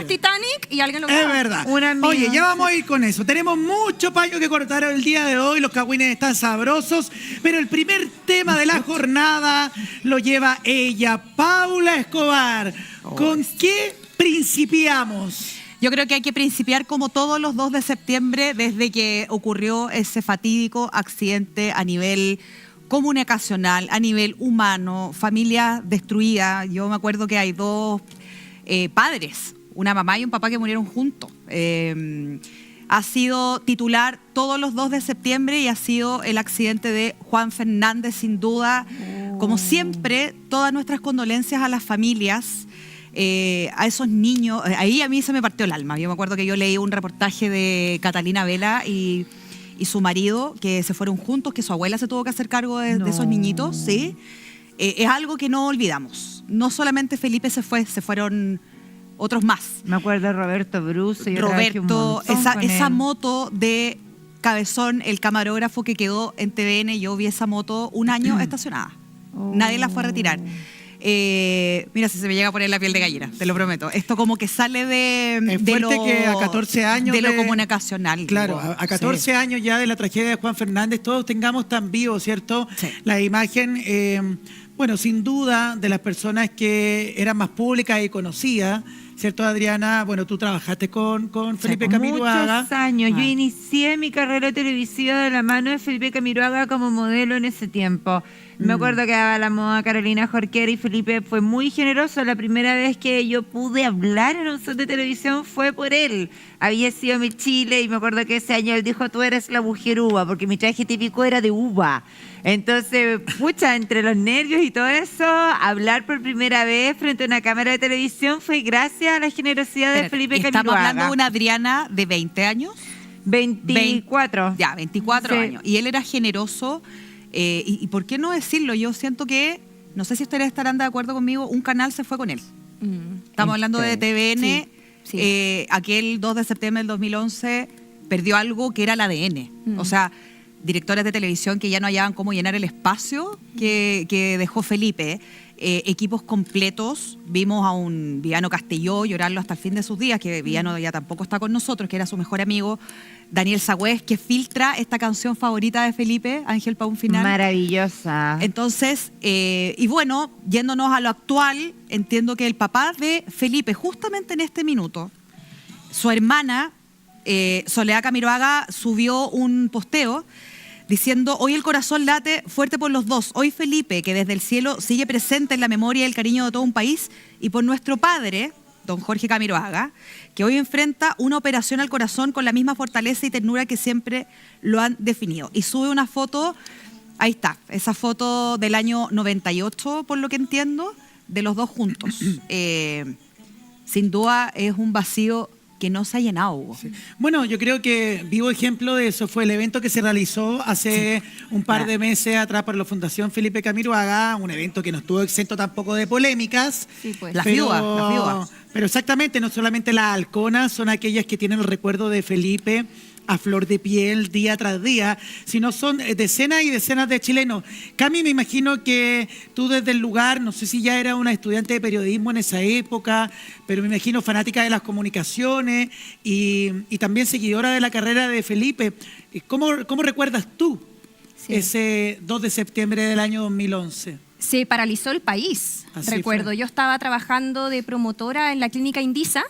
Titanic y alguien lo Es graba. verdad. Una amiga. Oye, ya vamos a ir con eso. Tenemos mucho paño que cortar el día de hoy. Los cagüines están sabrosos. Pero el primer tema de la jornada lo lleva ella, Paula Escobar. ¿Con qué principiamos? Yo creo que hay que principiar como todos los 2 de septiembre desde que ocurrió ese fatídico accidente a nivel comunicacional, a nivel humano, familia destruida. Yo me acuerdo que hay 2 padres, una mamá y un papá que murieron juntos. Ha sido titular todos los 2 de septiembre y ha sido el accidente de Juan Fernández, sin duda. Como siempre, todas nuestras condolencias a las familias. A esos niños, ahí a mí se me partió el alma. Yo me acuerdo que yo leí un reportaje de Catalina Vela y su marido, que se fueron juntos, que su abuela se tuvo que hacer cargo de esos niñitos, ¿sí? Es algo que no olvidamos. No solamente Felipe se fue, se fueron otros más. Me acuerdo de Roberto Bruce. Roberto, esa moto de Cabezón, el camarógrafo que quedó en TVN, yo vi esa moto un año estacionada. Nadie la fue a retirar. Mira, si se me llega a poner la piel de gallina, te lo prometo. Esto como que sale de lo que a 14 años de lo comunicacional. Claro, digo. a 14 años ya de la tragedia de Juan Fernández, todos tengamos tan vivo, ¿cierto? Sí. La imagen, bueno, sin duda, de las personas que eran más públicas y conocidas, ¿cierto, Adriana? Bueno, tú trabajaste con Felipe Camiroaga. Muchos años. Yo inicié mi carrera televisiva de la mano de Felipe Camiroaga como modelo en ese tiempo. Me acuerdo que daba la moda Carolina Jorquera y Felipe fue muy generoso. La primera vez que yo pude hablar en un set de televisión fue por él. Había sido mi Chile y me acuerdo que ese año él dijo, tú eres la mujer uva, porque mi traje típico era de uva. Entonces, pucha, entre los nervios y todo eso, hablar por primera vez frente a una cámara de televisión fue gracias a la generosidad de Felipe Camiroaga. Estamos hablando de una Adriana de 20 años. 24. Ya, 24 años. Y él era generoso. Y por qué no decirlo, yo siento que, no sé si ustedes estarán de acuerdo conmigo, un canal se fue con él. Estamos hablando de TVN, aquel 2 de septiembre del 2011 perdió algo que era el ADN. O sea, directores de televisión que ya no hallaban cómo llenar el espacio que dejó Felipe. Equipos completos, vimos a un Viviano Castelló llorarlo hasta el fin de sus días, que Viviano ya tampoco está con nosotros, que era su mejor amigo, Daniel Sagüez, que filtra esta canción favorita de Felipe, Ángel pa' un final. Maravillosa. Entonces, y bueno, yéndonos a lo actual, entiendo que el papá de Felipe, justamente en este minuto, su hermana, Soledad Camiroaga, subió un posteo diciendo, hoy el corazón late fuerte por los dos. Hoy Felipe, que desde el cielo sigue presente en la memoria y el cariño de todo un país, y por nuestro padre, don Jorge Camiroaga, que hoy enfrenta una operación al corazón con la misma fortaleza y ternura que siempre lo han definido. Y sube una foto, ahí está, esa foto del año 98, por lo que entiendo, de los dos juntos. Sin duda es un vacío que no se ha llenado, Hugo. Sí. Bueno, yo creo que vivo ejemplo de eso fue el evento que se realizó hace un par de meses atrás por la Fundación Felipe Camiroaga, un evento que no estuvo exento tampoco de polémicas. Sí, pues. Las viudas. Pero exactamente, no solamente las halconas son aquellas que tienen el recuerdo de Felipe a flor de piel día tras día, sino son decenas y decenas de chilenos. Cami, me imagino que tú desde el lugar, no sé si ya eras una estudiante de periodismo en esa época, pero me imagino fanática de las comunicaciones y también seguidora de la carrera de Felipe. ¿Cómo recuerdas tú ese 2 de septiembre del año 2011? Se paralizó el país, Así recuerdo. fue. Yo estaba trabajando de promotora en la clínica Indisa.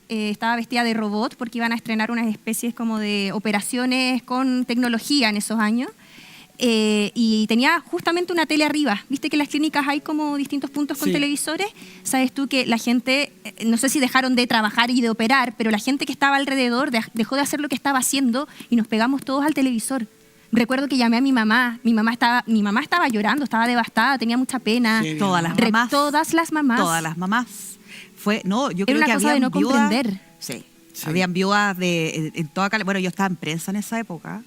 Estaba vestida de robot porque iban a estrenar unas especies como de operaciones con tecnología en esos años. Y tenía justamente una tele arriba. Viste que en las clínicas hay como distintos puntos con televisores. Sabes tú que la gente, no sé si dejaron de trabajar y de operar, pero la gente que estaba alrededor dejó de hacer lo que estaba haciendo y nos pegamos todos al televisor. Recuerdo que llamé a mi mamá. Mi mamá estaba llorando, estaba devastada, tenía mucha pena. Sí, todas las mamás. Todas las mamás. Todas las mamás. Yo Era creo una que cosa de habían no viudas, comprender. Sí. Habían viudas en toda Cali. Bueno, yo estaba en prensa en esa época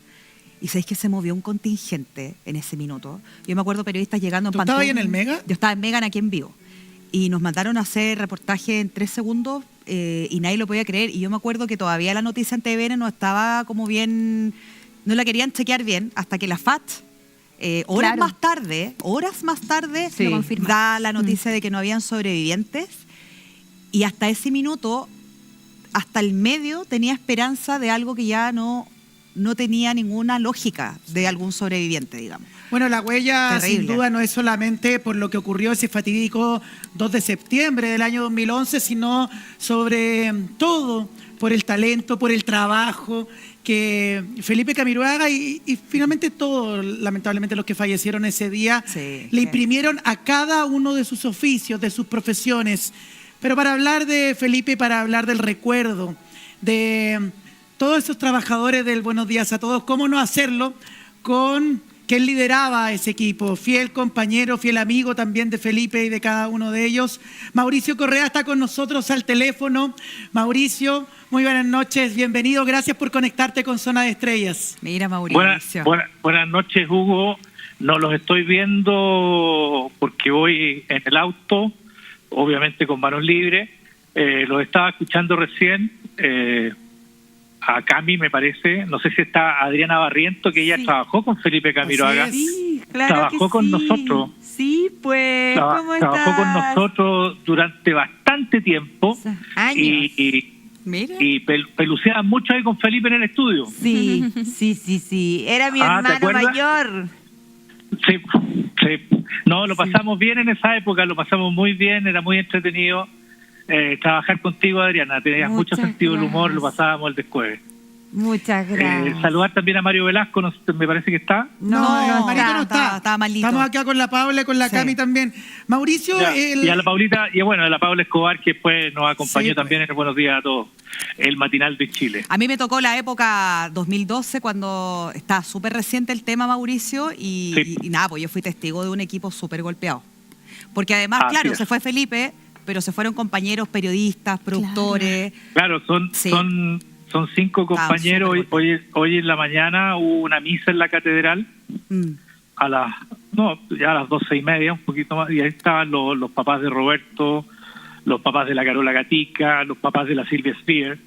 y sabéis que se movió un contingente en ese minuto. Yo me acuerdo periodistas llegando en ¿Tú Pantón. estabas ahí en el Mega? Yo estaba en Mega Aquí en Vivo. Y nos mandaron a hacer reportaje en 3 segundos y nadie lo podía creer. Y yo me acuerdo que todavía la noticia en TVN no estaba como bien, no la querían chequear bien hasta que la FAT, horas más tarde, Sí. da la noticia de que no habían sobrevivientes. Y hasta ese minuto, hasta el medio, tenía esperanza de algo que ya no tenía ninguna lógica de algún sobreviviente, digamos. Bueno, la huella Terrible. sin duda no es solamente por lo que ocurrió ese fatídico 2 de septiembre del año 2011, sino sobre todo por el talento, por el trabajo que Felipe Camiroaga y finalmente todos, lamentablemente, los que fallecieron ese día, le imprimieron a cada uno de sus oficios, de sus profesiones. Pero para hablar de Felipe, para hablar del recuerdo, de todos esos trabajadores del Buenos Días a Todos, ¿cómo no hacerlo con que él lideraba ese equipo? Fiel compañero, fiel amigo también de Felipe y de cada uno de ellos. Mauricio Correa está con nosotros al teléfono. Mauricio, muy buenas noches, bienvenido, gracias por conectarte con Zona de Estrellas. Mira, Mauricio. Buenas noches, Hugo. No los estoy viendo porque voy en el auto, obviamente con manos libres. Los estaba escuchando recién. A Cami, me parece, no sé si está Adriana Barriento, que ella trabajó con Felipe Camiroaga. Sí, claro trabajó que con sí. nosotros. Sí, pues, ¿cómo estás? Trabajó con nosotros durante bastante tiempo. Años. Mira. Y peluceaban mucho ahí con Felipe en el estudio. Sí. Era mi ¿te hermano acuerdas? mayor. Sí. No, lo pasamos bien en esa época, lo pasamos muy bien, era muy entretenido. Trabajar contigo, Adriana, tenías mucho Muchas sentido del humor, lo gracias. pasábamos el descueve. Muchas gracias. Saludar también a Mario Velasco, me parece que está. No Marito no está. está. malito. Estamos acá con la Paula y con la Sí. Cami también. Mauricio, Ya, y a la Paulita, y bueno, a la Paula Escobar, que después nos acompañó Sí, también en el Buenos Días a Todos, el matinal de Chile. A mí me tocó la época 2012, cuando está súper reciente el tema, Mauricio, Sí. y nada, pues yo fui testigo de un equipo súper golpeado. Porque además, Así claro, es. se fue Felipe, pero se fueron compañeros, periodistas, productores. Claro, son 5 compañeros. súper Hoy en la mañana hubo una misa en la catedral Mm. a las 12:30, un poquito más, y ahí estaban los papás de Roberto, los papás de la Carola Gatica, los papás de la Silvia Spear,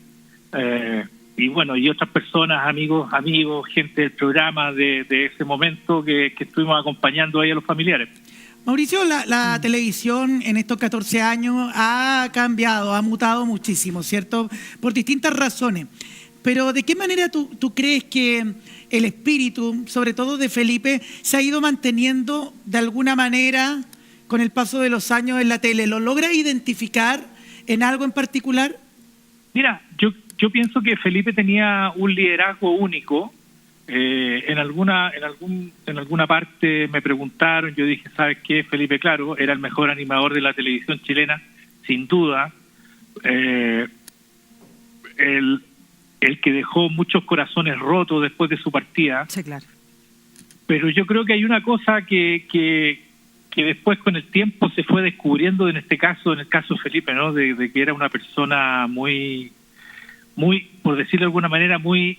y bueno, y otras personas, amigos, gente del programa de ese momento que estuvimos acompañando ahí a los familiares. Mauricio, la televisión en estos 14 años ha cambiado, ha mutado muchísimo, ¿cierto? Por distintas razones. Pero ¿de qué manera tú crees que el espíritu, sobre todo de Felipe, se ha ido manteniendo de alguna manera con el paso de los años en la tele? ¿Lo logra identificar en algo en particular? Mira, yo pienso que Felipe tenía un liderazgo único. En alguna parte me preguntaron, yo dije, ¿sabes qué? Felipe, claro, era el mejor animador de la televisión chilena, sin duda. El que dejó muchos corazones rotos después de su partida. Sí, claro. Pero yo creo que hay una cosa que después con el tiempo se fue descubriendo en el caso de Felipe, ¿no? De que era una persona muy, por decirlo de alguna manera, muy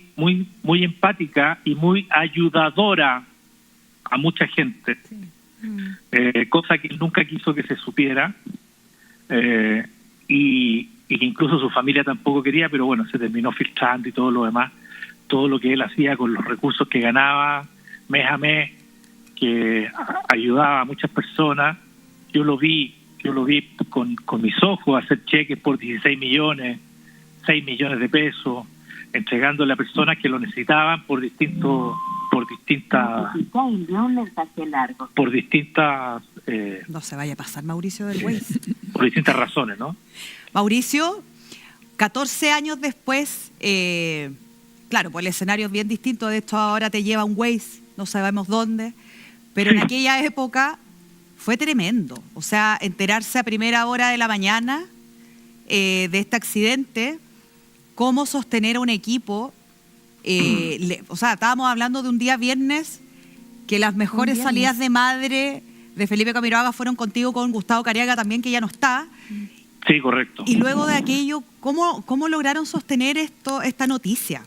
empática y muy ayudadora a mucha gente. Cosa que nunca quiso que se supiera, y que incluso su familia tampoco quería, pero bueno, se terminó filtrando y todo lo demás, todo lo que él hacía con los recursos que ganaba mes a mes, que ayudaba a muchas personas. Yo lo vi con mis ojos hacer cheques por 16 millones, 6 millones de pesos, entregándole a personas que lo necesitaban por distintas No se vaya a pasar, Mauricio, del Waze. por distintas razones, ¿no? Mauricio, 14 años después, claro, pues el escenario es bien distinto. De esto ahora te lleva un Waze, no sabemos dónde, pero en aquella época fue tremendo. O sea, enterarse a primera hora de la mañana de este accidente, cómo sostener a un equipo. O sea, estábamos hablando de un día viernes que las mejores salidas de madre de Felipe Camiroaga fueron contigo, con Gustavo Cariaga también, que ya no está. Sí, correcto. Y luego de aquello, ¿cómo lograron sostener esta noticia?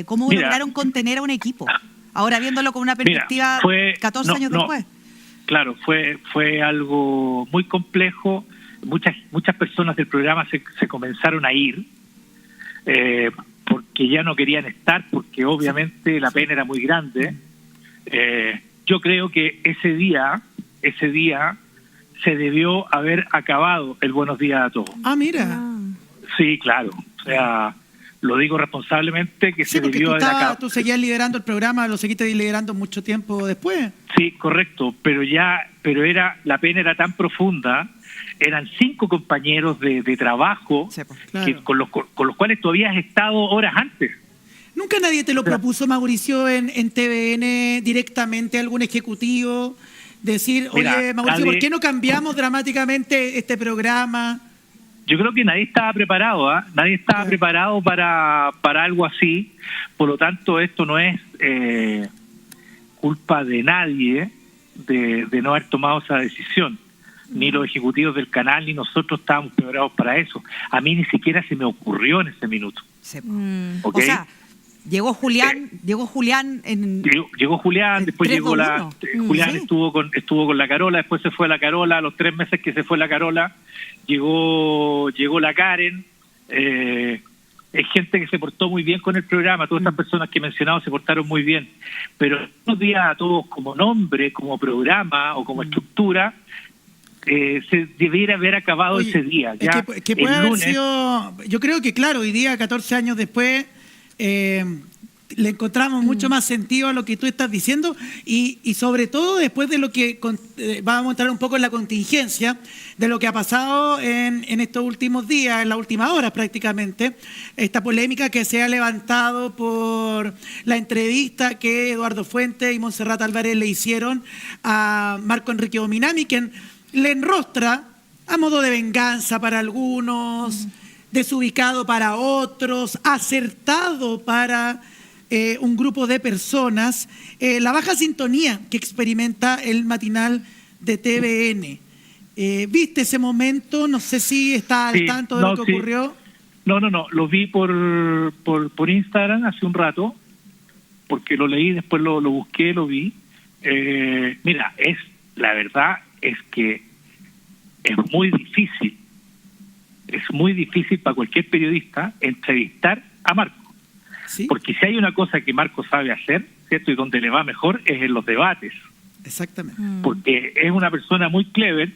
¿Cómo lograron contener a un equipo? Ahora viéndolo con una perspectiva 14 años después. Claro, fue algo muy complejo. Muchas personas del programa se comenzaron a ir porque ya no querían estar, porque obviamente la pena era muy grande. Yo creo que ese día se debió haber acabado el Buenos Días a Todos. Ah, mira. Sí, claro. O sea, lo digo responsablemente que Sí, se porque debió haber acabado. tú seguías liderando el programa, lo seguiste liderando mucho tiempo después. Sí, correcto, pero la pena era tan profunda, eran 5 compañeros de trabajo Sí, pues, claro. que, con los cuales tú habías estado horas antes. ¿Nunca nadie te lo Claro. propuso, Mauricio, en TVN directamente, algún ejecutivo? Decir, Mira, oye, Mauricio, nadie- ¿por qué no cambiamos dramáticamente este programa? Yo creo que nadie estaba preparado, ¿ah? Nadie estaba Claro. preparado para algo así. Por lo tanto, esto no es culpa de nadie de no haber tomado esa decisión. Ni los ejecutivos del canal, ni nosotros estábamos preparados para eso. A mí ni siquiera se me ocurrió en ese minuto. Sí. Mm. ¿Ok? O sea, llegó Julián en... Llegó Julián, después 3, llegó 2, 1. Julián Sí. estuvo con la Carola, después se fue la Carola, a los 3 meses que se fue la Carola, llegó la Karen. Es gente que se portó muy bien con el programa, todas estas personas que he mencionado se portaron muy bien, pero unos días a todos como nombre, como programa o como estructura, se debiera haber acabado Oye, ese día. es Ya que puede el haber lunes, sido, yo creo que claro, hoy día, 14 años después, le encontramos mucho más sentido a lo que tú estás diciendo y sobre todo después de lo que vamos a entrar un poco en la contingencia, de lo que ha pasado en estos últimos días, en las últimas horas prácticamente, esta polémica que se ha levantado por la entrevista que Eduardo Fuentes y Montserrat Álvarez le hicieron a Marco Enrique Dominami, quien le enrostra a modo de venganza para algunos, desubicado para otros, acertado para un grupo de personas, la baja sintonía que experimenta el matinal de TVN. ¿Viste ese momento? No sé si está al Sí, tanto de no, lo que sí. ocurrió. No, lo vi por Instagram hace un rato, porque lo leí, después lo busqué, lo vi. Mira, la verdad es que es muy difícil para cualquier periodista entrevistar a Marco, Sí, porque si hay una cosa que Marco sabe hacer, ¿cierto? Y donde le va mejor es en los debates, exactamente. porque es una persona muy clever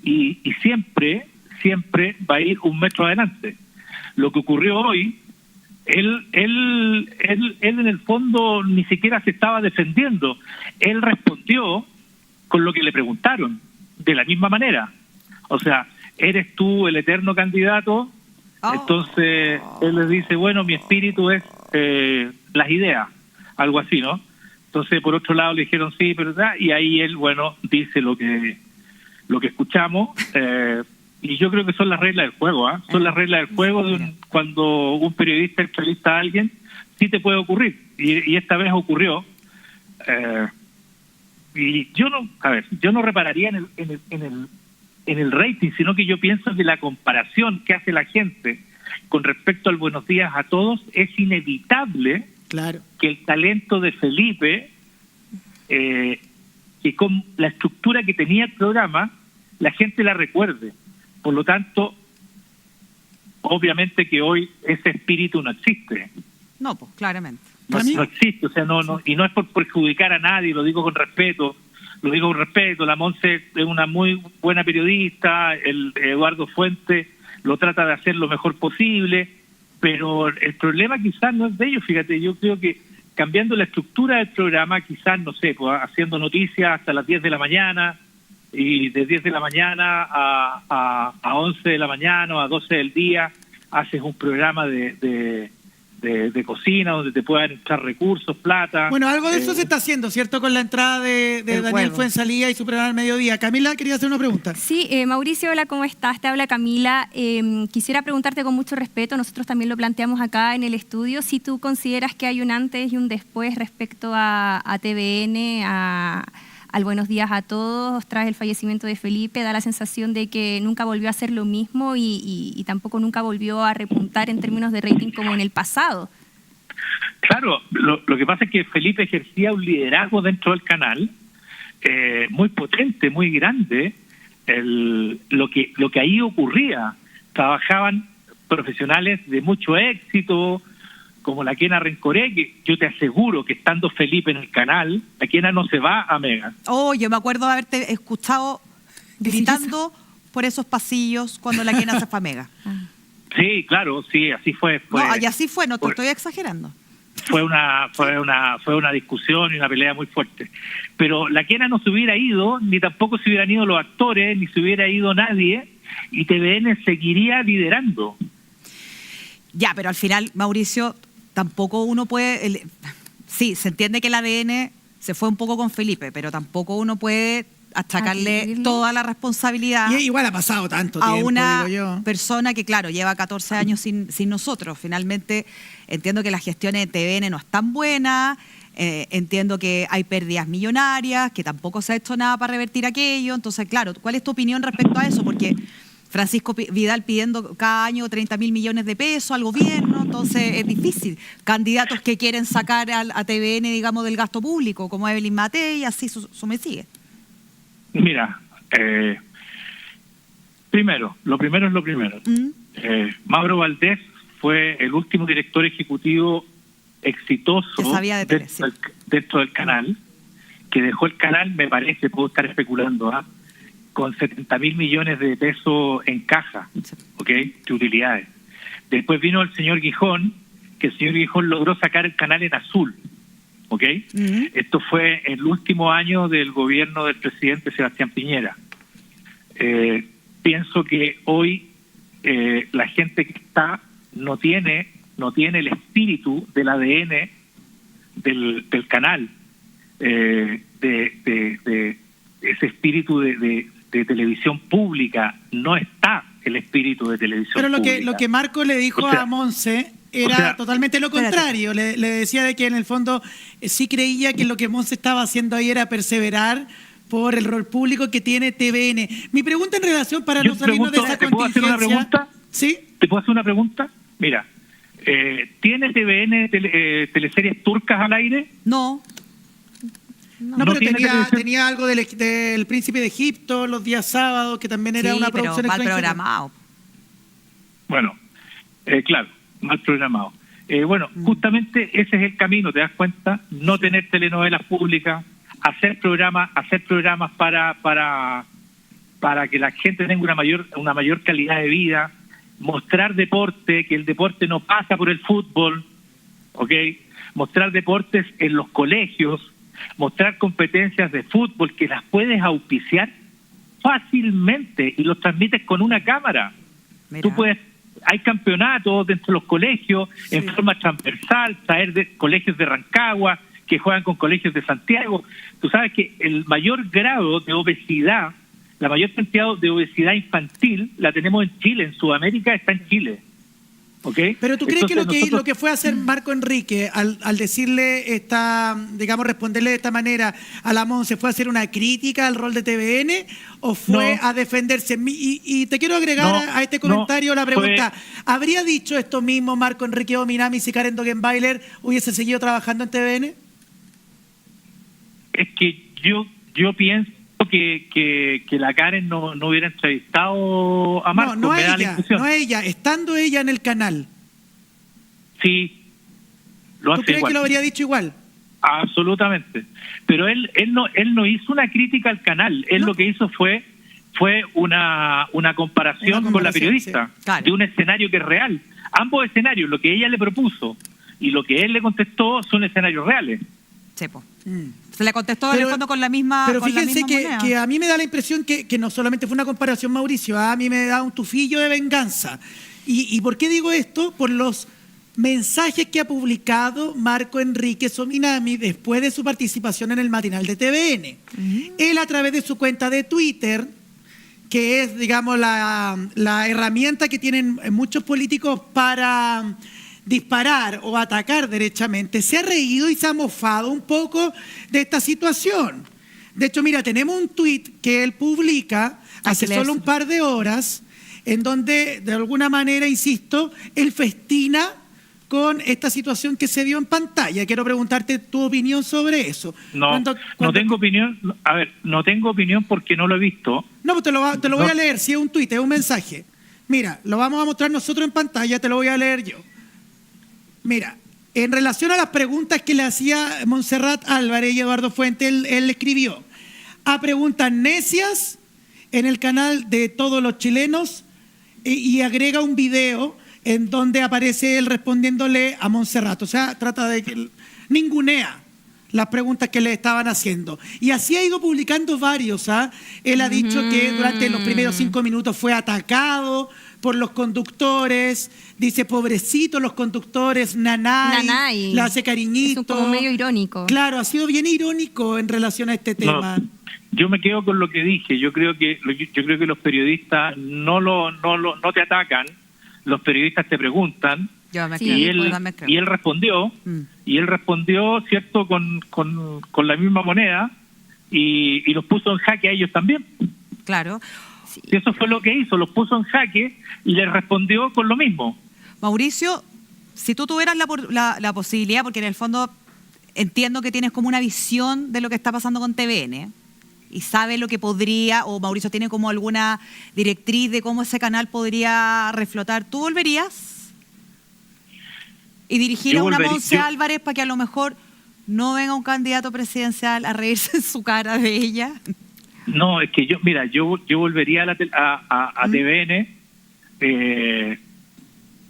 y siempre va a ir un metro adelante. Lo que ocurrió hoy, él en el fondo ni siquiera se estaba defendiendo, él respondió con lo que le preguntaron, de la misma manera. O sea, ¿eres tú el eterno candidato? Oh. Entonces él les dice, bueno, mi espíritu es las ideas, algo así, ¿no? Entonces por otro lado le dijeron sí, pero y ahí él, bueno, dice lo que escuchamos, y yo creo que son las reglas del juego, ¿ah? Son las reglas del juego cuando un periodista entrevista a alguien, sí te puede ocurrir, y esta vez ocurrió. Y yo no repararía en el rating, sino que yo pienso que la comparación que hace la gente con respecto al Buenos Días a Todos es inevitable. Claro. Que el talento de Felipe, que con la estructura que tenía el programa, la gente la recuerde. Por lo tanto, obviamente que hoy ese espíritu no existe. No, pues claramente. No existe, o sea, no, y no es por perjudicar a nadie, lo digo con respeto. La Monse es una muy buena periodista, el Eduardo Fuentes lo trata de hacer lo mejor posible, pero el problema quizás no es de ellos, fíjate, yo creo que cambiando la estructura del programa, quizás, no sé, pues haciendo noticias hasta las 10 de la mañana, y de 10 de la mañana a 11 de la mañana o a 12 del día, haces un programa de cocina donde te puedan entrar recursos, plata. Bueno, algo de eso se está haciendo, ¿cierto? Con la entrada de Daniel juego. Fuenzalía y su programa al mediodía. Camila, quería hacer una pregunta. Sí, Mauricio, hola, ¿cómo estás? Te habla Camila. Quisiera preguntarte con mucho respeto, nosotros también lo planteamos acá en el estudio, si tú consideras que hay un antes y un después respecto a TVN, al Buenos Días a Todos, tras el fallecimiento de Felipe, da la sensación de que nunca volvió a hacer lo mismo y tampoco nunca volvió a repuntar en términos de rating como en el pasado. Claro, lo que pasa es que Felipe ejercía un liderazgo dentro del canal, muy potente, muy grande. Lo que ahí ocurría, trabajaban profesionales de mucho éxito, como la Kena Rencoré, que yo te aseguro que estando Felipe en el canal, la Kena no se va a Mega. Oh, yo me acuerdo de haberte escuchado gritando por esos pasillos cuando la Kena se fue a Mega. Sí, claro, sí, así fue. No, y así fue, no te fue- estoy exagerando. fue una discusión y una pelea muy fuerte. Pero la quena no se hubiera ido, ni tampoco se hubieran ido los actores, ni se hubiera ido nadie, y TVN seguiría liderando. Ya, pero al final, Mauricio, tampoco uno puede... sí, se entiende que el ADN se fue un poco con Felipe, pero tampoco uno puede achacarle Atribuirle. toda la responsabilidad Y igual ha pasado tanto a tiempo, una digo yo. persona que, claro, lleva 14 años sin nosotros. Finalmente, entiendo que las gestiones de TVN no están buenas, entiendo que hay pérdidas millonarias, que tampoco se ha hecho nada para revertir aquello. Entonces, claro, ¿cuál es tu opinión respecto a eso? Porque Francisco Vidal pidiendo cada año 30.000 millones de pesos al gobierno, entonces es difícil. Candidatos que quieren sacar a TVN, digamos, del gasto público, como Evelyn Matei, y así me sigue. Mira, lo primero es lo primero. Mauro Valdés fue el último director ejecutivo exitoso Que sabía de tele, sí. dentro del canal, que dejó el canal, me parece, puedo estar especulando, con 70.000 millones de pesos en caja, Sí. ¿ok? De utilidades. Después vino el señor Gijón, que el señor Gijón logró sacar el canal en azul, ¿ok? Esto fue el último año del gobierno del presidente Sebastián Piñera. Pienso que hoy la gente que está no tiene el espíritu del ADN del canal, de ese espíritu de televisión pública. No está el espíritu de televisión Pero pública. lo que Marco le dijo O sea, a Monse era o sea, totalmente lo contrario. Le decía de que en el fondo sí creía que lo que Monse estaba haciendo ahí era perseverar por el rol público que tiene TVN. Mi pregunta en relación, para Yo no salirnos de esa ¿te puedo hacer contingencia... una pregunta? ¿Sí? ¿Te puedo hacer una pregunta? Mira, ¿tiene TVN teleseries turcas al aire? No, No, ¿No pero tiene televisión? tenía algo del Príncipe de Egipto los días sábados, que también era sí, una pero producción mal extranjera. programado. Bueno, claro, mal programado. Bueno, justamente ese es el camino, ¿te das cuenta? No tener telenovelas públicas, hacer programas para que la gente tenga una mayor calidad de vida, mostrar deporte, que el deporte no pasa por el fútbol, ¿ok? Mostrar deportes en los colegios, mostrar competencias de fútbol que las puedes auspiciar fácilmente y los transmites con una cámara. Mira. Tú puedes, hay campeonatos dentro de los colegios en forma transversal, traer de colegios de Rancagua que juegan con colegios de Santiago. Tú sabes que el mayor grado de obesidad, la mayor cantidad de obesidad infantil la tenemos en Chile, en Sudamérica está en Chile. ¿Ok? Pero tú crees Entonces, que lo que fue hacer Marco Enrique al decirle responderle de esta manera a la Monse, fue hacer una crítica al rol de TVN o fue No. a defenderse? Y te quiero agregar No, a este comentario la pregunta, fue- ¿habría dicho esto mismo Marco Enrique Ominami si Karen Dogenbailer hubiese seguido trabajando en TVN? Es que yo pienso que la Karen no hubiera entrevistado a Marco. No me da la ella, impresión. no ella, estando ella en el canal. Sí, lo ¿Tú hace crees igual. que lo habría dicho igual? Absolutamente. Pero él no hizo una crítica al canal. Él No. lo que hizo fue una comparación Una con la comparación, periodista sí. Claro. de un escenario que es real. Ambos escenarios, lo que ella le propuso y lo que él le contestó, son escenarios reales. Sí, po. Mm. Se le contestó en el fondo con la misma Pero con la fíjense misma moneda. que a mí me da la impresión que no solamente fue una comparación, Mauricio, a mí me da un tufillo de venganza. ¿Y por qué digo esto? Por los mensajes que ha publicado Marco Enrique Ominami después de su participación en el matinal de TVN. Él, a través de su cuenta de Twitter, que es, digamos, la herramienta que tienen muchos políticos para disparar o atacar derechamente, se ha reído y se ha mofado un poco de esta situación. De hecho, mira, tenemos un tuit que él publica hace que leer solo eso. un par de horas, en donde, de alguna manera, insisto, él festina con esta situación que se vio en pantalla. Quiero preguntarte tu opinión sobre eso. No tengo opinión. A ver, no tengo opinión porque no lo he visto. No, pues te lo voy No. a leer, si es un tuit, es un mensaje. Mira, lo vamos a mostrar nosotros en pantalla, te lo voy a leer yo. Mira, en relación a las preguntas que le hacía Montserrat Álvarez y Eduardo Fuentes, él escribió: a preguntas necias en el canal de Todos los Chilenos, y agrega un video en donde aparece él respondiéndole a Montserrat. O sea, trata de que ningunea las preguntas que le estaban haciendo. Y así ha ido publicando varios. Él ha dicho que durante los primeros 5 minutos fue atacado por los conductores. Dice, pobrecitos los conductores, nanay, le hace cariñito. Es como medio irónico. Claro, ha sido bien irónico en relación a este tema. No, yo me quedo con lo que dije. Yo creo que los periodistas no te atacan. Los periodistas te preguntan. Yo me Sí, creo, y él me creo. y él respondió cierto con la misma moneda y los puso en jaque a ellos también. Claro. Y eso fue lo que hizo, los puso en jaque y les respondió con lo mismo. Mauricio, si tú tuvieras la posibilidad, porque en el fondo entiendo que tienes como una visión de lo que está pasando con TVN y sabes lo que podría, o Mauricio tiene como alguna directriz de cómo ese canal podría reflotar, ¿tú volverías? Y dirigir a una Monse Álvarez para que a lo mejor no venga un candidato presidencial a reírse en su cara de ella. No, es que yo volvería a TVN,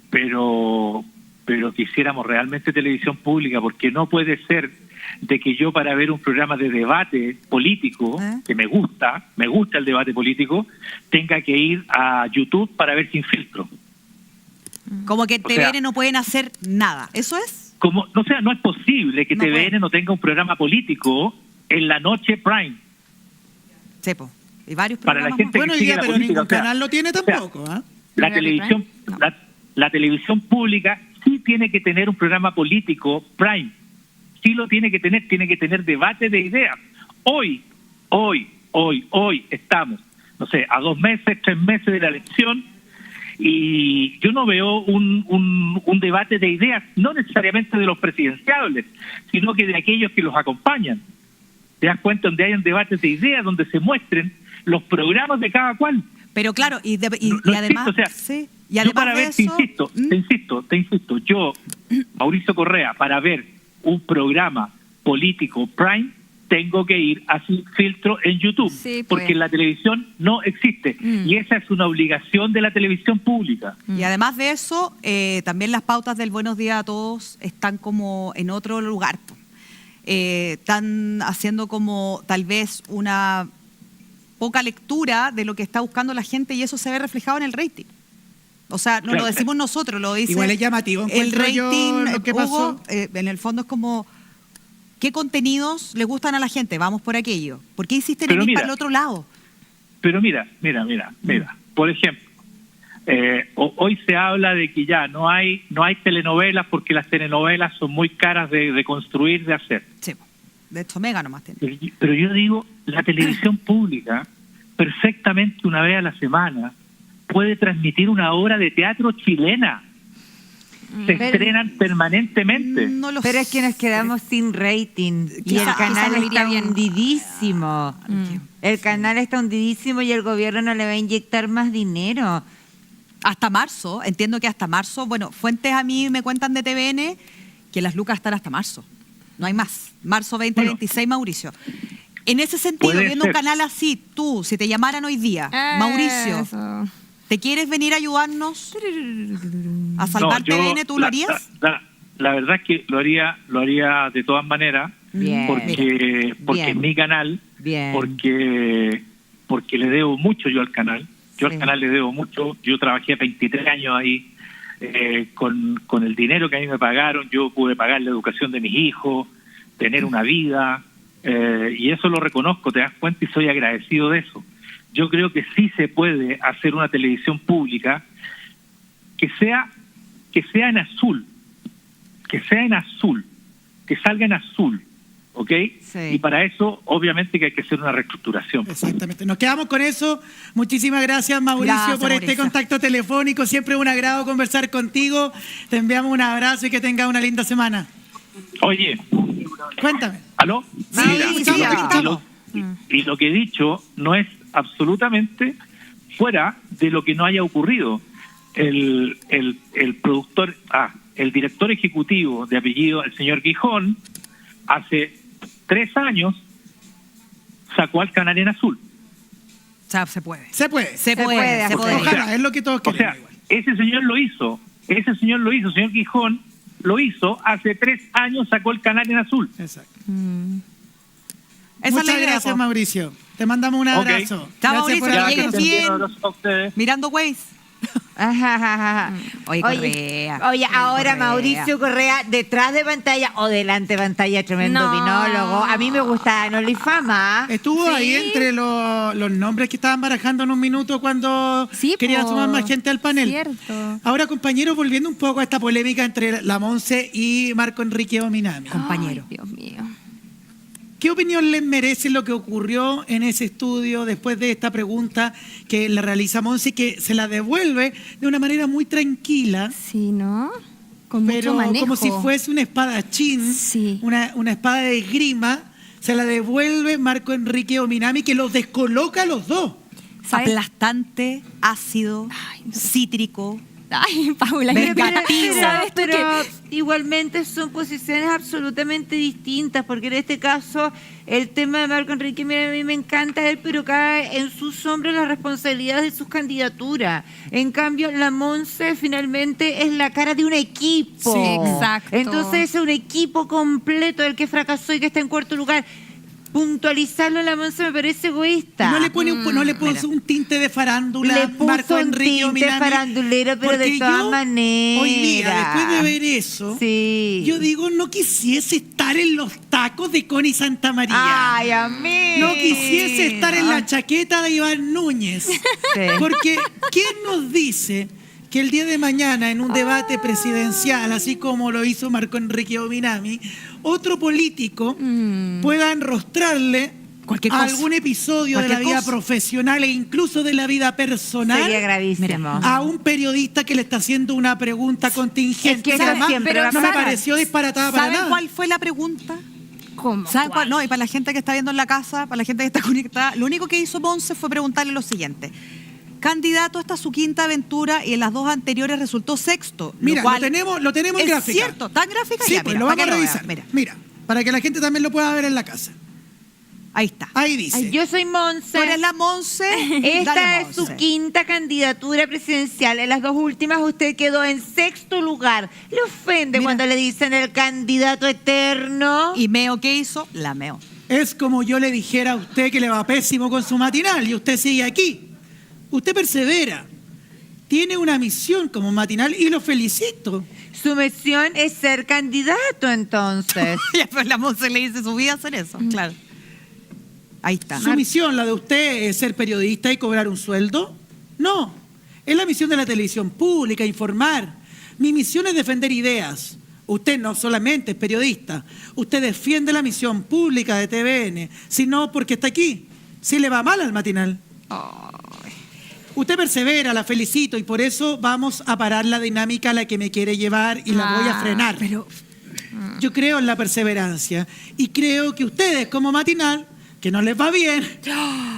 pero quisiéramos realmente televisión pública, porque no puede ser de que yo para ver un programa de debate político, que me gusta el debate político, tenga que ir a YouTube para ver Sin Filtro. Como que TVN no pueden hacer nada, ¿eso es? No es posible que No TVN puede. no tenga un programa político en la noche prime. Sepo. Y varios Para la programas gente más. Bueno, que sigue la pero política, ningún canal lo tiene tampoco. La ¿Reality televisión, Prime? No. la televisión pública sí tiene que tener un programa político prime. Sí lo tiene que tener debate de ideas. Hoy estamos, no sé, a 2 meses, 3 meses de la elección, y yo no veo un debate de ideas, no necesariamente de los presidenciables, sino que de aquellos que los acompañan. ¿Te das cuenta? Donde hayan debates de ideas, donde se muestren los programas de cada cual. Pero claro, y No además... existe, o sea, sí, y yo además para de ver, eso... te insisto, yo, Mauricio Correa, para ver un programa político prime, tengo que ir a Sin Filtro en YouTube, Sí, pues. porque en la televisión no existe. Y esa es una obligación de la televisión pública. Y además de eso, también las pautas del Buenos Días a Todos están como en otro lugar. Están haciendo como tal vez una poca lectura de lo que está buscando la gente y eso se ve reflejado en el rating. O sea, no Claro. lo decimos nosotros, lo dice Igual es llamativo, el encuentro yo rating. lo que Hugo, pasó. en el fondo es como, ¿qué contenidos le gustan a la gente? Vamos por aquello. ¿Por qué insisten Pero en ir mira, para el otro lado? Pero mira. Por ejemplo, hoy se habla de que ya no hay telenovelas porque las telenovelas son muy caras de construir, de hacer. Sí, de hecho, Mega nomás tiene. Pero yo digo, la televisión pública, perfectamente una vez a la semana, puede transmitir una obra de teatro chilena. Se estrenan permanentemente. No lo Pero es que nos sé. quedamos sin rating y Quizá- el canal quizá no iría está bien. hundidísimo. El canal está hundidísimo y el gobierno no le va a inyectar más dinero. Hasta marzo, entiendo que hasta marzo, bueno, fuentes a mí me cuentan de TVN que las lucas están hasta marzo, no hay más. Marzo 2026, Mauricio. En ese sentido, Puede viendo un ser. canal así, tú, si te llamaran hoy día, Mauricio, Eso. ¿te quieres venir a ayudarnos a salvar No, yo- TVN? ¿Tú lo harías? La verdad es que lo haría de todas maneras, Bien. porque Bien. es mi canal, Bien. porque le debo mucho yo al canal. Yo Sí. al canal le debo mucho. Yo trabajé 23 años ahí, con el dinero que a mí me pagaron. Yo pude pagar la educación de mis hijos, tener una vida, y eso lo reconozco, te das cuenta, y soy agradecido de eso. Yo creo que sí se puede hacer una televisión pública que sea en azul, que salga en azul, ¿ok? Sí. Y para eso, obviamente, que hay que hacer una reestructuración. Exactamente. Nos quedamos con eso. Muchísimas gracias, Mauricio, Gracias, por este Mauricio. contacto telefónico. Siempre un agrado conversar contigo. Te enviamos un abrazo y que tengas una linda semana. Oye, Cuéntame. ¿aló? Sí, sí, y lo aquí que- estamos. y lo que he dicho no es absolutamente fuera de lo que no haya ocurrido. El director ejecutivo de apellido, el señor Gijón, hace 3 años sacó al canal en azul. O sea, se puede. Se puede. Se puede, se puede. Ojalá, es lo que todos O queremos. sea, igual. ese señor lo hizo. Ese señor lo hizo, el señor Gijón lo hizo hace 3 años, sacó el canal en azul. Exacto. Esa Muchas es la idea, gracias, po. Mauricio. Te mandamos un abrazo. Chao, Gracias Mauricio, por que Ya, la- que lleguen estén bien, bien. un abrazo a ustedes. Mirando Waze. Oye, Correa. Oye, ahora Correa. Mauricio Correa, detrás de pantalla o delante de pantalla, tremendo No. vinólogo. A mí me gusta en Olifama. Estuvo Sí. ahí entre los nombres que estaban barajando en un minuto cuando Sí, quería po. sumar más gente al panel. Cierto. Ahora, compañeros, volviendo un poco a esta polémica entre la Monse y Marco Enrique Ominami. Compañero. Ay, Dios mío. ¿Qué opinión les merece lo que ocurrió en ese estudio después de esta pregunta que le realiza Monse y que se la devuelve de una manera muy tranquila, Sí, ¿no? Con pero mucho manejo. como si fuese un espadachín, Sí. una espada de esgrima, se la devuelve Marco Enrique Ominami, que los descoloca a los dos. ¿Sabes? Aplastante, ácido, Ay, no. cítrico. Ay, Paula, Vengativo. ¿sabes tú pero qué? igualmente son posiciones absolutamente distintas, porque en este caso el tema de Marco Enrique, mira, a mí me encanta él, pero cae en sus hombros la responsabilidad de sus candidaturas. En cambio, la Monse finalmente es la cara de un equipo. Sí, exacto. Entonces es un equipo completo el que fracasó y que está en cuarto lugar. Puntualizarlo a la Monse me parece egoísta. No le pone un tinte de farándula Le puso Marco un Enrique tinte Ominami. farandulero, pero de Porque todas yo, maneras. hoy día, después de ver eso, Sí. yo digo, no quisiese estar en los tacos de Connie Santamaría. Ay, a mí. No quisiese estar en la chaqueta de Iván Núñez. Sí. Porque, ¿quién nos dice que el día de mañana, en un debate presidencial, así como lo hizo Marco Enrique Ominami, otro político pueda enrostrarle Cualquier a cosa. algún episodio de la Cualquier vida cosa. profesional e incluso de la vida personal Sería gravísimo. a un periodista que le está haciendo una pregunta contingente? Es que eso Además, siempre va a no me pasar. pareció disparatada para ¿Saben nada. cuál fue la pregunta? ¿Cómo? ¿Saben ¿Cuál? cuál? No, y para la gente que está viendo en la casa, para la gente que está conectada, lo único que hizo Monse fue preguntarle lo siguiente. Candidato hasta su quinta aventura y en las dos anteriores resultó sexto. Mira, lo cual lo tenemos en es gráfica. cierto, ¿está en gráfica? Sí, Ya, pues mira, lo para vamos a que lo revisar. vean, Mira, para que la gente también lo pueda ver en la casa. ahí está. Ahí dice. Ay, yo soy Monse. Tú eres la Monse. Esta dale, es su Monse. quinta candidatura presidencial. En las dos últimas usted quedó en sexto lugar. ¿Le ofende Mira. cuando le dicen el candidato eterno? ¿Y Meo qué hizo? La Meo. Es como yo le dijera a usted que le va pésimo con su matinal y usted sigue aquí. Usted persevera. Tiene una misión como matinal y lo felicito. Su misión es ser candidato, entonces. Ya, pues la Monse le dice su vida hacer eso, claro. Ahí está. ¿Su misión, la de usted, es ser periodista y cobrar un sueldo? No. Es la misión de la televisión pública, informar. Mi misión es defender ideas. Usted no solamente es periodista, usted defiende la misión pública de TVN, sino porque está aquí. Si le va mal al matinal. Usted persevera, la felicito y por eso vamos a parar la dinámica a la que me quiere llevar y la voy a frenar. Yo creo en la perseverancia y creo que ustedes como matinal, que no les va bien,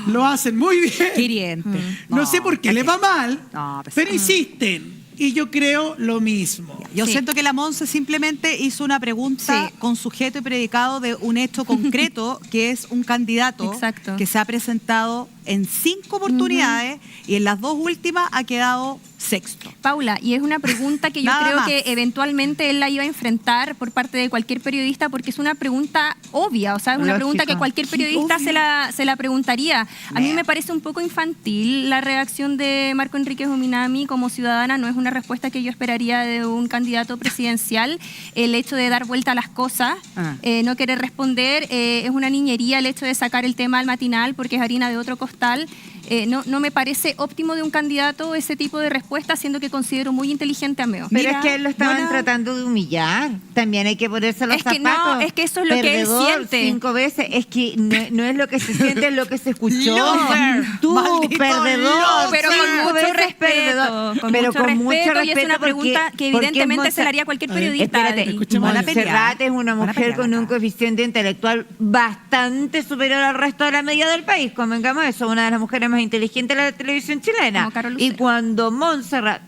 lo hacen muy bien. Hiriente. No sé por qué les va mal, No, pues, pero insisten. Y yo creo lo mismo. Yo Sí. siento que la Monse simplemente hizo una pregunta Sí. con sujeto y predicado de un hecho concreto, que es un candidato Exacto. que se ha presentado en 5 oportunidades y en las 2 últimas ha quedado sexto. Paula, y es una pregunta que yo Nada creo más. que eventualmente él la iba a enfrentar por parte de cualquier periodista porque es una pregunta obvia, o sea, es una Lógico. pregunta que cualquier periodista se la preguntaría. A mí me parece un poco infantil la reacción de Marco Enrique Ominami como ciudadana, no es una respuesta que yo esperaría de un candidato presidencial. El hecho de dar vuelta a las cosas, no querer responder, es una niñería el hecho de sacar el tema al matinal porque es harina de otro costal. No me parece óptimo de un candidato ese tipo de respuesta, siendo que considero muy inteligente a Meo. Pero Mira, es que él lo estaban buena- tratando de humillar. También hay que ponerse los Es que zapatos. no, es que eso es lo que él Perdedor, siente. 5 veces. Es que no es lo que se siente, es lo que se escuchó. Loser. Tú, Maldito perdedor. loser. Pero con 5 mucho veces respeto, perdedor. con Pero mucho con mucho respeto, y es respeto una pregunta porque- que porque evidentemente se Monse- la haría cualquier A ver, periodista. Espérate, escuchemos Buena a ver. pelea. Montserrat es una Buena mujer pelea, con un acá. coeficiente intelectual bastante superior al resto de la media del país. Convengamos eso, una de las mujeres más inteligentes de la televisión chilena. Como Carol Y Lucero. cuando Montserrat...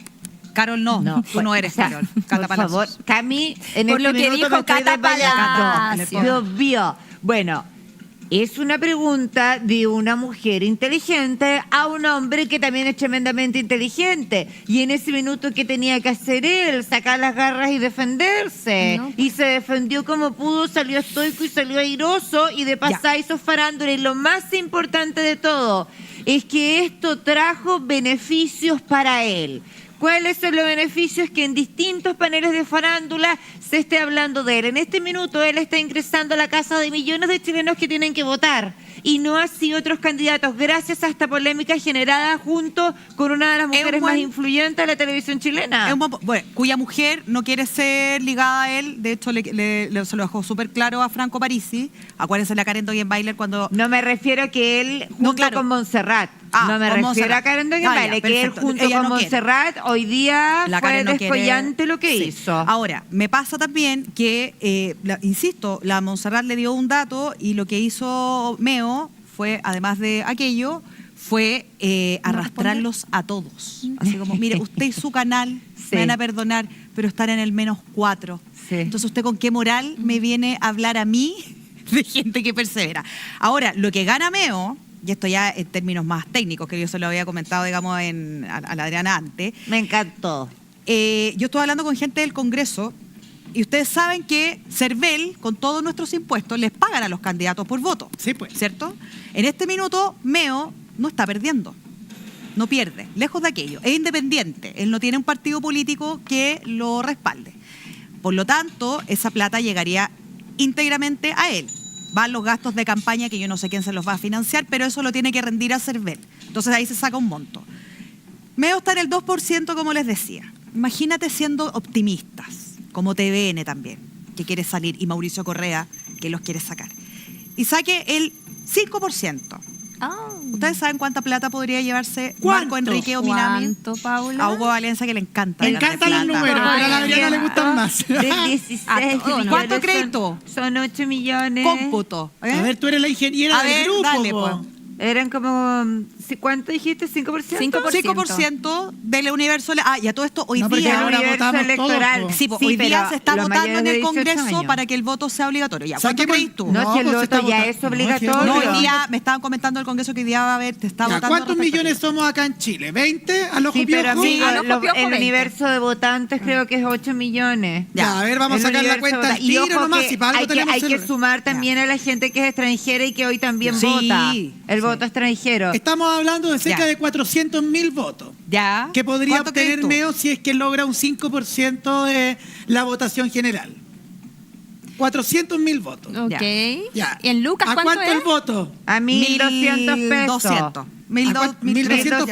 Carol, no, tú no eres o sea, Carol. por Cata favor, Palacios. Cami, en Por este lo que minuto dijo me estoy Cata desmayando. Palacios. Dios mío. Bueno, Es una pregunta de una mujer inteligente a un hombre que también es tremendamente inteligente. Y en ese minuto, ¿qué tenía que hacer él? Sacar las garras y defenderse. No, Y se defendió como pudo, salió estoico y salió airoso y de pasada hizo farándula. Y lo más importante de todo es que esto trajo beneficios para él. ¿Cuáles son los beneficios? Que en distintos paneles de farándula se esté hablando de él. En este minuto él está ingresando a la casa de millones de chilenos que tienen que votar y no así otros candidatos, gracias a esta polémica generada junto con una de las mujeres más influyentes de la televisión chilena. Es un bueno, cuya mujer no quiere ser ligada a él, de hecho se lo dejó súper claro a Franco Parisi. Acuérdense la Karen Dogenbailer cuando... No me refiero a que él junto con Montserrat. No me con refiero Montserrat. a Karen Dogenbailer, que él perfecto. junto Ella con no quiere. Montserrat hoy día La fue Karen no quiere- descollante lo que Sí. hizo. Ahora, me pasa también que, insisto, la Montserrat le dio un dato y lo que hizo Meo fue, además de aquello, fue arrastrarlos a todos. Así como, mire, usted y su canal me van a perdonar, pero están en el -4. Sí. Entonces, ¿usted con qué moral me viene a hablar a mí de gente que persevera? Ahora, lo que gana Meo, y esto ya en términos más técnicos, que yo se lo había comentado, digamos, a la Adriana antes, Me encantó. yo estoy hablando con gente del Congreso y ustedes saben que Cervel, con todos nuestros impuestos, les pagan a los candidatos por voto. Sí, pues. ¿Cierto? En este minuto, Meo no está perdiendo. No pierde, lejos de aquello. Es independiente. Él no tiene un partido político que lo respalde. Por lo tanto, esa plata llegaría íntegramente a él. Van los gastos de campaña, que yo no sé quién se los va a financiar, pero eso lo tiene que rendir a Cervel. Entonces ahí se saca un monto. Meo está en el 2%, como les decía. Imagínate siendo optimistas, como TVN también, que quiere salir, y Mauricio Correa, que los quiere sacar. Y saque el 5%. ¿Ustedes saben cuánta plata podría llevarse ¿Cuánto? Marco Enrique Ominami? ¿Cuánto, Paula? A Hugo Valencia, que le encanta. Me hablar de encantan los plata. números, pero a la Adriana le gustan más. Del 16 A todos, ¿no? millones. ¿Cuánto crédito? Son 8 millones. Cómputo. ¿eh? A ver, tú eres la ingeniera A del ver, grupo. dale, po. pues. Eran como, ¿cuánto dijiste? ¿5%? 5% del universo. Y a todo esto, hoy No, porque día. ahora universo votamos electoral. todos, po. Sí, pues, Sí, hoy día pero se está los votando mayores en de el 18 Congreso años. para que el voto sea obligatorio. Ya, ¿cuánto Saquemos- crees tú? No, si el pues, voto está ya votando. es obligatorio. No, No, hoy día me estaban comentando el Congreso que hoy día va a haber, te está Ya, votando. ¿cuántos respecto a millones eso. somos acá en Chile? ¿20? ¿A los Sí, pero amigo, al ojo piojo el 20. universo de votantes creo que es 8 millones. Ya, a ver, vamos a El sacar la universo cuenta al vota- y tiro ojo nomás, que si para algo hay que, tenemos hay que celular. sumar también a la gente que es extranjera y que hoy también Sí, vota. El sí. voto extranjero. Estamos hablando de cerca Ya. de 400.000 votos Ya. que podría ¿Cuánto crees obtener tú? Meo si es que logra un 5% de la votación general. 400.000 votos. Ok. Ya. ¿Y en lucas ¿A cuánto cuánto es? el voto? A 1.200 pesos. 1.200. ¿A cuánto? 1.200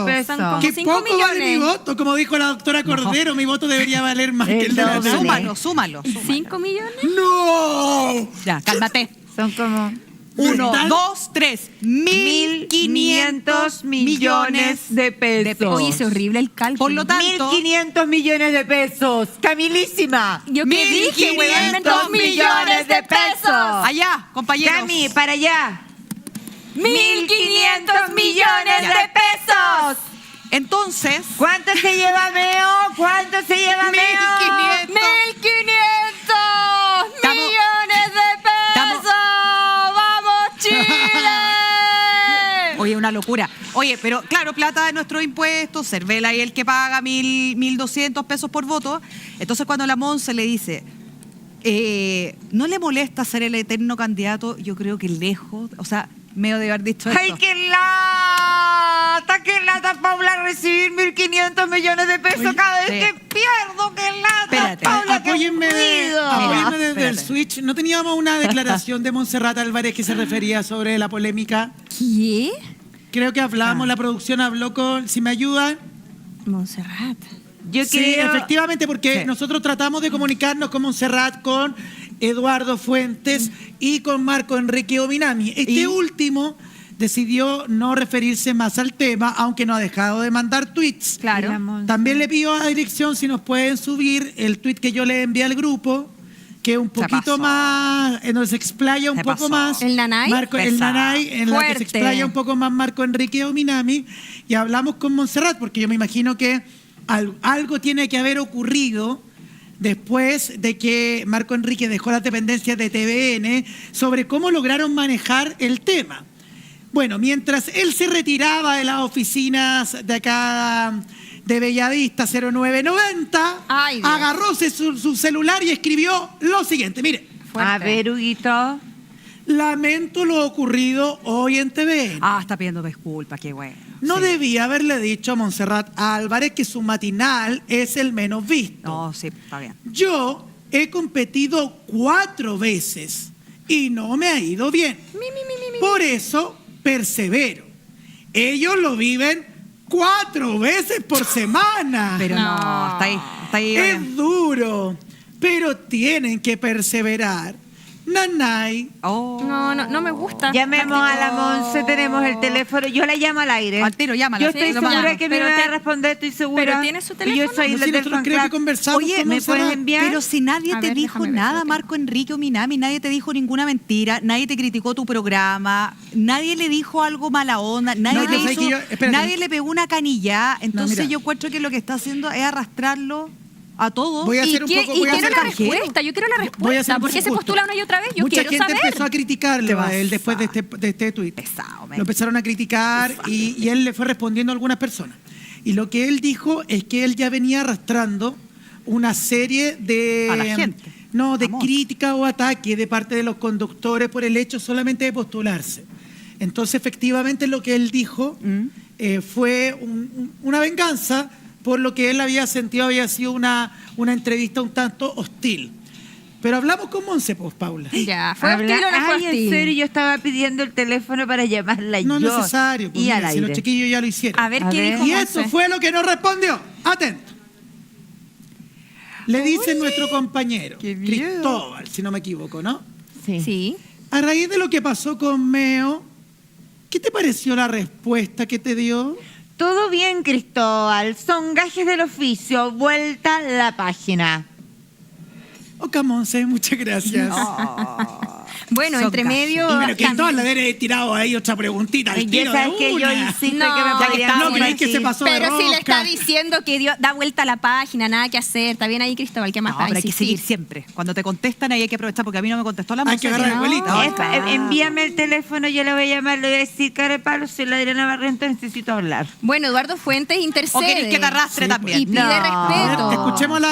pesos. Son como Qué 5 poco vale mi millones. voto, como dijo la doctora Cordero, mi voto debería valer más que el de la doble. Natalia. Súmalo. 5 millones. ¡No! Ya, cálmate. Son como 1, ¿Verdad? 2, 3. 1.500 millones de pesos. Oye, es horrible el cálculo. Por lo tanto, 1.500 millones de pesos. Camilísima. Yo que dije, 1.500 weón, 2 millones de pesos. allá, compañeros. Cami, para allá. 1.500 millones de pesos. Entonces, ¿Cuánto se lleva Meo? ¿Cuánto se lleva Meo? 1.500 millones de pesos. ¡Vamos, Chile! oye, una locura. Oye, pero claro, plata de nuestros impuestos, Cervela y el que paga 1.200 pesos por voto. Entonces, cuando la Monse le dice, ¿no le molesta ser el eterno candidato? Yo creo que lejos, o sea, Meo debe haber dicho esto. ¡Ay, qué lata! ¡Qué lata, Paula, recibir 1.500 millones de pesos Oye, cada vez sí. que pierdo! ¡Qué lata, Espérate. Paula! ¡Qué Apóyenme, aburrido! apóyenme Mira, desde el espérate. switch. ¿No teníamos una declaración de Montserrat Álvarez que se refería sobre la polémica? ¿Qué? Creo que hablamos, la producción habló con, si me ayudan. Montserrat. Yo Sí, creo... efectivamente, porque Sí. nosotros tratamos de comunicarnos con Montserrat, con Eduardo Fuentes y con Marco Enrique Ominami. Este último decidió no referirse más al tema, aunque no ha dejado de mandar tweets. Claro. También le pido a dirección si nos pueden subir el tweet que yo le envié al grupo, que es un Se poquito pasó. más, en donde se explaya un Se poco pasó. más. ¿El Nanay? Marco, el Pesado. Nanay, en la que se Fuerte. explaya un poco más Marco Enrique Ominami, y hablamos con Montserrat, porque yo me imagino que algo tiene que haber ocurrido después de que Marco Enrique dejó las dependencias de TVN, sobre cómo lograron manejar el tema. Bueno, mientras él se retiraba de las oficinas de acá de Bellavista 0990, Ay, Dios. agarróse su celular y escribió lo siguiente. Mire, A ver, Huguito. lamento lo ocurrido hoy en TVN. Está pidiendo disculpas, qué bueno. No Sí. debía haberle dicho a Montserrat Álvarez que su matinal es el menos visto. No, sí, está bien. Yo he competido 4 veces y no me ha ido bien. Por eso persevero. Ellos lo viven 4 veces por semana. Pero no, No. está ahí. Es duro, pero tienen que perseverar. Nanay. No me gusta. Llamemos a la Monse, tenemos el teléfono. Yo la llamo al aire. Al tiro, llámala. Yo estoy Sí, segura llama. que me Pero va a te- responder, estoy segura. pero ¿tiene su Yo teléfono? soy No, la si del nosotros fan creo que club. conversamos Oye, con ¿me Montserrat. puedes enviar? Pero si nadie A te ver, dijo déjame ver, nada, espérate. Marco Enrique o Minami, nadie te dijo ninguna mentira, nadie te criticó tu programa, nadie le dijo algo mala onda, nadie, No, yo sé que yo- espérate. nadie le pegó una canilla. Entonces mira. yo encuentro que lo que está haciendo es arrastrarlo a todos. Voy a Y, hacer un que- poco- y voy a quiero hacer la canjero. respuesta, yo quiero la Voy a hacer respuesta. un ¿Por qué se justo. postula una y otra vez? Yo Mucha quiero gente saber. empezó a criticarlo Te a él vas después de a- este tuit. Pesado, men. Lo empezaron a criticar y él le fue respondiendo a algunas personas. Y lo que él dijo es que él ya venía arrastrando una serie de... A la gente. No, de Amor. crítica o ataque de parte de los conductores por el hecho solamente de postularse. Entonces, efectivamente, lo que él dijo fue una venganza por lo que él había sentido había sido una entrevista un tanto hostil. Pero hablamos con Monse, pues, Paula. Ya, ¿fue Habla- hostil o no fue Ay, en hostil? serio, yo estaba pidiendo el teléfono para llamarla No es yo. necesario, pues, Y mira, al si los aire. chiquillos ya lo hicieron. A ver A qué ver. dijo Y Monse. eso fue lo que nos respondió. Atento. Le dice nuestro compañero, qué miedo. Cristóbal, si no me equivoco, ¿no? Sí. A raíz de lo que pasó con Meo, ¿qué te pareció la respuesta que te dio? Todo bien, Cristóbal. Son gajes del oficio. Vuelta a la página. Oca Monse, muchas gracias. Bueno, Son entre gajes. medio... Y bueno, Cristóbal le debe tirado ahí otra preguntita al Y tiro sabes de que yo una. insisto No, que me ya que podrían está, No, pero es decir que se así. pasó de Pero si le está rosca. diciendo que da vuelta a la página, nada que hacer. Está bien ahí, Cristóbal, ¿qué más No, va a pero hay que insistir? seguir siempre. Cuando te contestan ahí hay que aprovechar porque a mí no me contestó la Hay que Monse. agarrar el No. vuelito. Envíame el teléfono, yo le voy a llamar, le voy a decir, cara de palo, soy la Adriana Barrento, necesito hablar. Bueno, Eduardo Fuentes intercede. O querés que te arrastre Sí, también. Y pide No. respeto.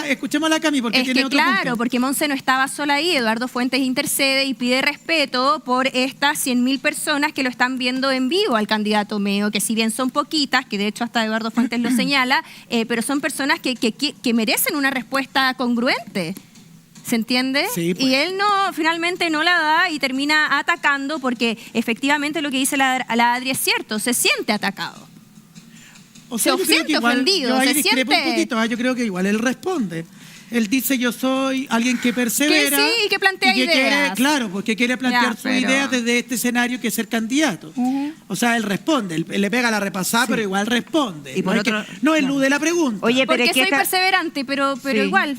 Escuchémosla a Cami porque Es tiene que otro claro, punto. porque Monse no estaba sola ahí, Eduardo Fuentes intercede y pide respeto por estas 100.000 personas que lo están viendo en vivo al candidato Meo, que si bien son poquitas, que de hecho hasta Eduardo Fuentes lo señala, pero son personas que merecen una respuesta congruente. ¿Se entiende? Sí, pues. Y él finalmente no la da y termina atacando porque efectivamente lo que dice la Adri es cierto, se siente atacado. O se yo creo siente que igual- ofendido, Yo ahí se discrepo siente- un poquito, yo creo que igual él responde. Él dice, yo soy alguien que persevera. Que sí, y que plantea quiere, ideas. claro, porque quiere plantear Ya, su idea desde este escenario que es ser candidato. O sea, él responde, él le pega la repasada, pero igual responde. Y por no, es otro- que- no elude la pregunta. Oye, pero Porque es que soy esta- perseverante, pero Sí. igual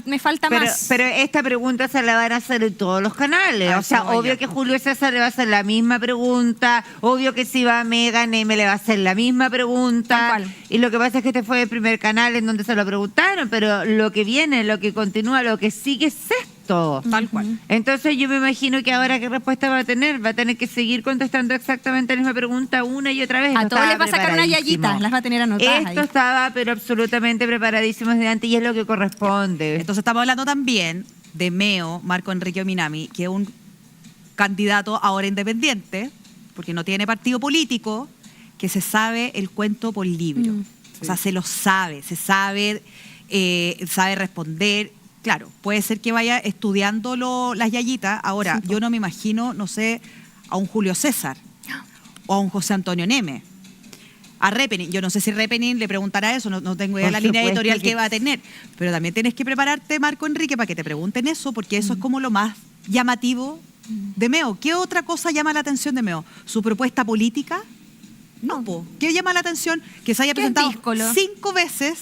me falta Pero, más. pero esta pregunta se la van a hacer en todos los canales. A O sea, eso voy obvio yo. que Julio César le va a hacer la misma pregunta. Obvio que si va a Megan M le va a hacer la misma pregunta. Tal cual. Y lo que pasa es que este fue el primer canal en donde se lo preguntaron. Pero lo que viene, lo que continúa, lo que sigue es esto. Tal cual. Entonces yo me imagino que ahora qué respuesta va a tener. Va a tener que seguir contestando exactamente la misma pregunta una y otra vez. A Esto todos estaba les va a sacar una preparadísimo. yayita, las va a tener anotadas Esto ahí. estaba pero absolutamente preparadísimo desde antes y es lo que corresponde. Entonces estamos hablando también de Meo, Marco Enrique Minami, que es un candidato ahora independiente, porque no tiene partido político, que se sabe el cuento por libro. O sea, se lo sabe, sabe responder. Claro, puede ser que vaya estudiando las yayitas. Ahora, yo no me imagino, no sé, a un Julio César o a un José Antonio Neme. A Repenin, yo no sé si Repenin le preguntará eso, no tengo idea de Por la línea supuesto editorial que que va a tener, pero también tienes que prepararte, Marco Enrique, para que te pregunten eso, porque eso es como lo más llamativo de Meo. ¿Qué otra cosa llama la atención de Meo? ¿Su propuesta política? No, po. ¿Qué llama la atención? Que se haya Que es presentado díscolo. 5 veces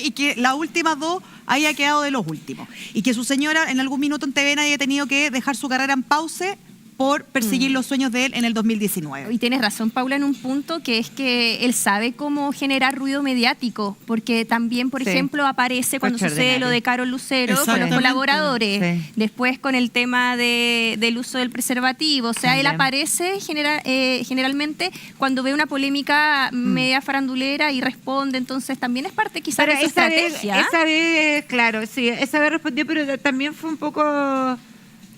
y que las últimas 2 haya quedado de los últimos. Y que su señora en algún minuto en TVN haya tenido que dejar su carrera en pausa por perseguir los sueños de él en el 2019. Y tienes razón, Paula, en un punto que es que él sabe cómo generar ruido mediático, porque también, por Sí. ejemplo, aparece cuando sucede Extraordinario. lo de Carol Lucero con los Exactamente. colaboradores, Sí. después con el tema del uso del preservativo, o sea, él También. aparece generalmente cuando ve una polémica media farandulera y responde, entonces también es parte quizás de su estrategia. Esa vez, claro, sí, esa vez respondió, pero también fue un poco...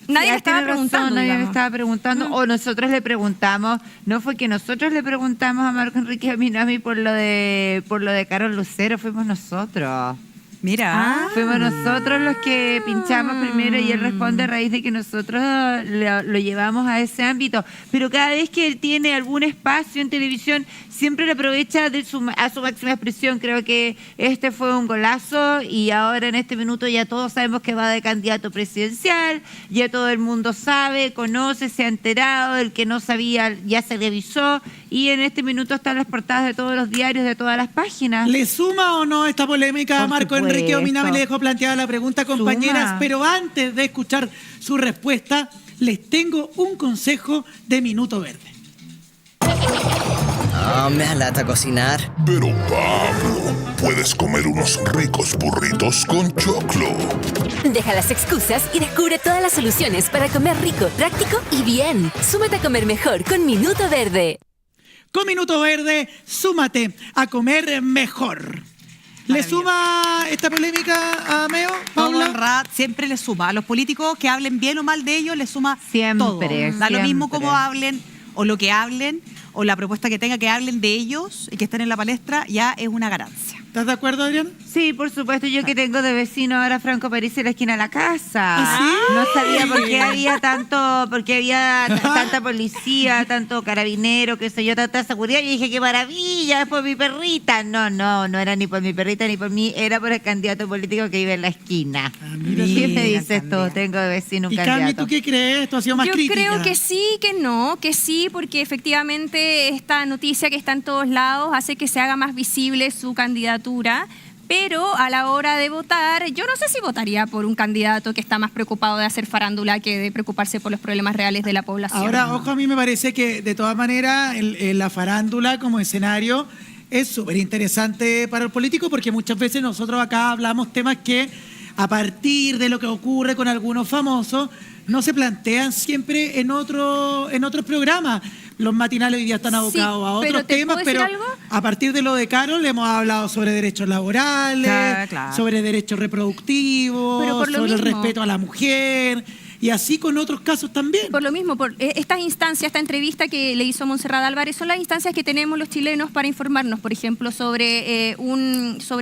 Nadie Sí, le estaba tiene razón, preguntando, nadie le digamos. estaba preguntando, o nosotros le preguntamos. No fue que nosotros le preguntamos a Marco Enrique Minami por lo de Carol Lucero, fuimos nosotros. Mira. Fuimos nosotros los que pinchamos primero y él responde a raíz de que nosotros lo llevamos a ese ámbito. Pero cada vez que él tiene algún espacio en televisión, siempre lo aprovecha a su máxima expresión. Creo que este fue un golazo y ahora en este minuto ya todos sabemos que va de candidato presidencial, ya todo el mundo sabe, conoce, se ha enterado, el que no sabía ya se le avisó y en este minuto están las portadas de todos los diarios, de todas las páginas. ¿Le suma o no esta polémica a Por Marco Enrique supuesto. Ominami? Le dejo planteada la pregunta, compañeras, Suma. pero antes de escuchar su respuesta, les tengo un consejo de Minuto Verde. Ah, me alata cocinar. Pero Pablo, puedes comer unos ricos burritos con choclo. Deja las excusas y descubre todas las soluciones para comer rico, práctico y bien. Súmate a comer mejor con Minuto Verde. Con Minuto Verde, súmate a comer mejor. ¿Le suma esta polémica a Meo, Todo Paula? el rato, siempre le suma. A los políticos que hablen bien o mal de ellos, les suma Siempre, todo. Da lo mismo siempre. cómo hablen, o lo que hablen, o la propuesta que tenga que hablen de ellos y que estén en la palestra, ya es una ganancia. ¿Estás de acuerdo, Adriana? Sí, por supuesto, yo que tengo de vecino ahora Franco París en la esquina de la casa. ¿Ah, sí? No sabía por qué había tanta policía, tanto carabinero, qué sé yo, tanta seguridad. Y dije, qué maravilla, es por mi perrita. No era ni por mi perrita ni por mí, era por el candidato político que vive en la esquina. mira ¿Qué tú. me dices tú? También. Tengo de vecino un Y Cami, candidato. ¿tú qué crees? ¿Tú has sido más Yo crítica? creo que sí, que no, que sí, porque efectivamente esta noticia que está en todos lados hace que se haga más visible su candidatura, pero a la hora de votar, yo no sé si votaría por un candidato que está más preocupado de hacer farándula que de preocuparse por los problemas reales de la población. Ahora, ojo, a mí me parece que de todas maneras la farándula como escenario es súper interesante para el político porque muchas veces nosotros acá hablamos temas que a partir de lo que ocurre con algunos famosos no se plantean siempre en otros programas. Los matinales hoy día están abocados a pero otros ¿te temas, puedo decir pero algo? a partir de lo de Carol hemos hablado sobre derechos laborales, Claro. sobre derechos reproductivos, Pero por lo sobre el mismo. respeto a la mujer y así con otros casos también. Por lo mismo, por estas instancias, esta entrevista que le hizo Montserrat Álvarez, son las instancias que tenemos los chilenos para informarnos, por ejemplo, sobre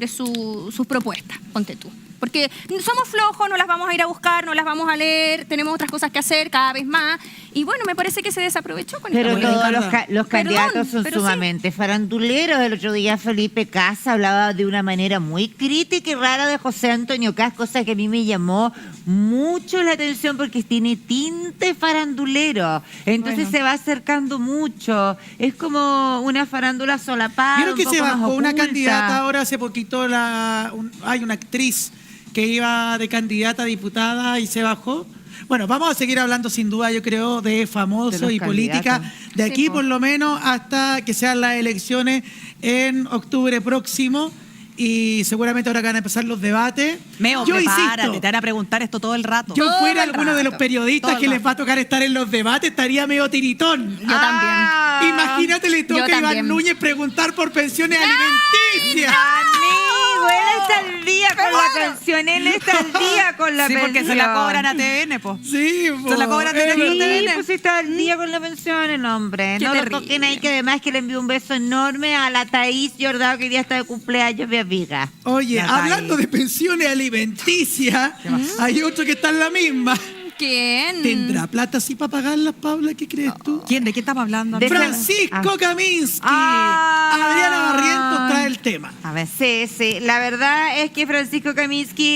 sus propuestas, ponte tú. Porque somos flojos, no las vamos a ir a buscar, no las vamos a leer, tenemos otras cosas que hacer cada vez más. Y bueno, me parece que se desaprovechó con Pero esta Bueno, todos política. los candidatos Perdón, son pero sí. sumamente faranduleros. El otro día Felipe Casa hablaba de una manera muy crítica y rara de José Antonio Caz, cosa que a mí me llamó mucho la atención porque tiene tinte farandulero. Entonces Bueno. se va acercando mucho. Es como una farándula solapada. ¿Vieron un que poco se más bajó una oculta. candidata ahora hace poquito? Hay una actriz que iba de candidata a diputada y se bajó. Bueno, vamos a seguir hablando sin duda, yo creo, de famosos De los y política candidatos. de Sí, aquí po. por lo menos hasta que sean las elecciones en octubre próximo y seguramente ahora que van a empezar los debates. Meo, yo prepárate, insisto, te van a preguntar esto todo el rato. yo Todo fuera el alguno de los rato, periodistas todo que el les va a tocar estar en los debates, estaría medio tiritón. Yo también. Imagínate, le toca a Iván también. Núñez preguntar por pensiones alimenticias. Amigo, él está al día con la pensión, él está al día con la Sí, pensión. porque se la cobran a TVN, po. Sí, Se la cobran po, directo Sí, a TVN. pues está al día con la pensión, el hombre. Qué No lo terrible. toquen ahí, que además que le envío un beso enorme a la Thaís Jordao, que hoy día está de cumpleaños, mi amiga. Oye, Natalia. hablando de pensiones alimenticias, hay otro que está en la misma. ¿Quién? ¿Tendrá plata así para pagarlas, Paula? ¿Qué crees tú? ¿Quién? ¿De qué estamos hablando? De- Francisco Kaminsky. Ah. Adriana Barrientos trae el tema. A ver. Sí, la verdad es que Francisco Kaminsky